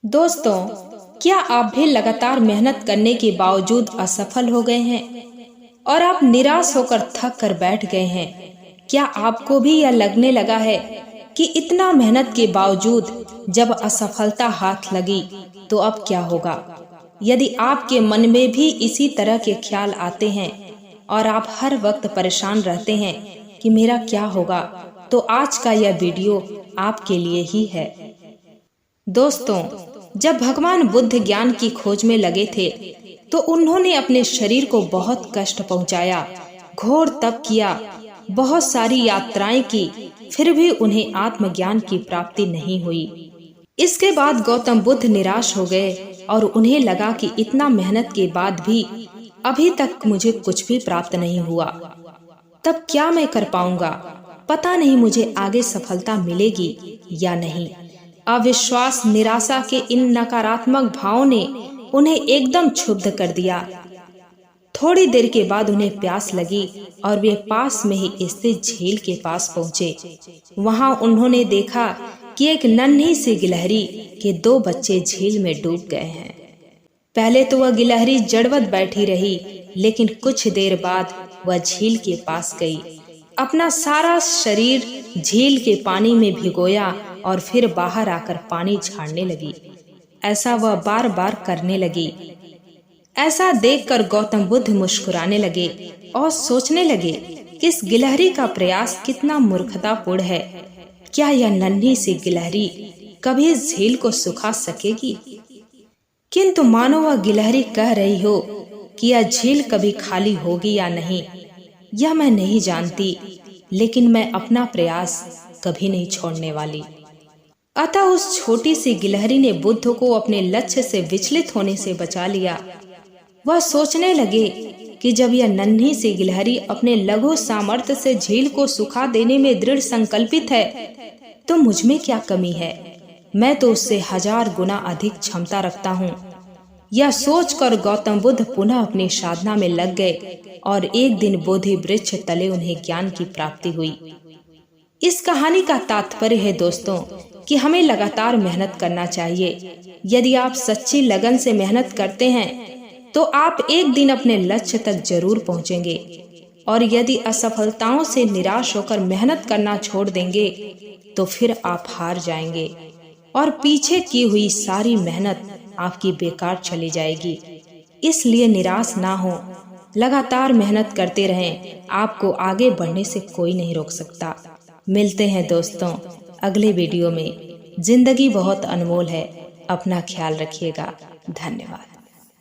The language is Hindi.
दोस्तों, क्या आप भी लगातार मेहनत करने के बावजूद असफल हो गए हैं और आप निराश होकर थक कर बैठ गए हैं? क्या आपको भी यह लगने लगा है कि इतना मेहनत के बावजूद जब असफलता हाथ लगी तो अब क्या होगा? यदि आपके मन में भी इसी तरह के ख्याल आते हैं और आप हर वक्त परेशान रहते हैं कि मेरा क्या होगा, तो आज का यह वीडियो आपके लिए ही है। दोस्तों, जब भगवान बुद्ध ज्ञान की खोज में लगे थे तो उन्होंने अपने शरीर को बहुत कष्ट पहुंचाया, घोर तप किया, बहुत सारी यात्राएं की, फिर भी उन्हें आत्मज्ञान की प्राप्ति नहीं हुई। इसके बाद गौतम बुद्ध निराश हो गए और उन्हें लगा कि इतना मेहनत के बाद भी अभी तक मुझे कुछ भी प्राप्त नहीं हुआ। तब क्या मैं कर पाऊंगा? पता नहीं मुझे आगे सफलता मिलेगी या नहीं। अविश्वास, निराशा के इन नकारात्मक भावों ने उन्हें एकदम क्षुब्ध कर दिया। थोड़ी देर के बाद उन्हें प्यास लगी और वे पास में ही स्थित झील के पास पहुंचे। वहां उन्होंने देखा कि एक नन्ही सी गिलहरी के 2 बच्चे झील में डूब गए हैं। पहले तो वह गिलहरी जड़वत बैठी रही, लेकिन कुछ देर बाद वह झील के पास गई, अपना सारा शरीर झील के पानी में भिगोया और फिर बाहर आकर पानी झाड़ने लगी। ऐसा वह बार बार करने लगी। ऐसा देखकर गौतम बुद्ध मुस्कुराने लगे और सोचने लगे कि इस गिलहरी का प्रयास कितना मूर्खतापूर्ण है। क्या यह नन्ही सी गिलहरी कभी इस झील को सुखा सकेगी? किंतु मानो वह गिलहरी कह रही हो कि यह झील कभी खाली होगी या नहीं, यह मैं नहीं जानती, लेकिन मैं अपना प्रयास कभी नहीं छोड़ने वाली। अतः उस छोटी सी गिलहरी ने बुद्ध को अपने लक्ष्य से विचलित होने से बचा लिया। वह सोचने लगे कि जब यह नन्ही सी गिलहरी अपने लघु सामर्थ्य से झील को सुखा देने में दृढ़ संकल्पित है, तो मुझ में क्या कमी है? मैं तो उससे 1000 गुना अधिक क्षमता रखता हूँ। यह सोचकर गौतम बुद्ध पुनः अपनी साधना में लग गए और एक दिन बोधि वृक्ष तले उन्हें ज्ञान की प्राप्ति हुई। इस कहानी का तात्पर्य है दोस्तों कि हमें लगातार मेहनत करना चाहिए। यदि आप सच्ची लगन से मेहनत करते हैं तो आप एक दिन अपने लक्ष्य तक जरूर पहुंचेंगे, और यदि असफलताओं से निराश होकर मेहनत करना छोड़ देंगे तो फिर आप हार जाएंगे और पीछे की हुई सारी मेहनत आपकी बेकार चली जाएगी। इसलिए निराश ना हो, लगातार मेहनत करते रहें। आपको आगे बढ़ने से कोई नहीं रोक सकता। मिलते हैं दोस्तों अगले वीडियो में। जिंदगी बहुत अनमोल है, अपना ख्याल रखिएगा। धन्यवाद।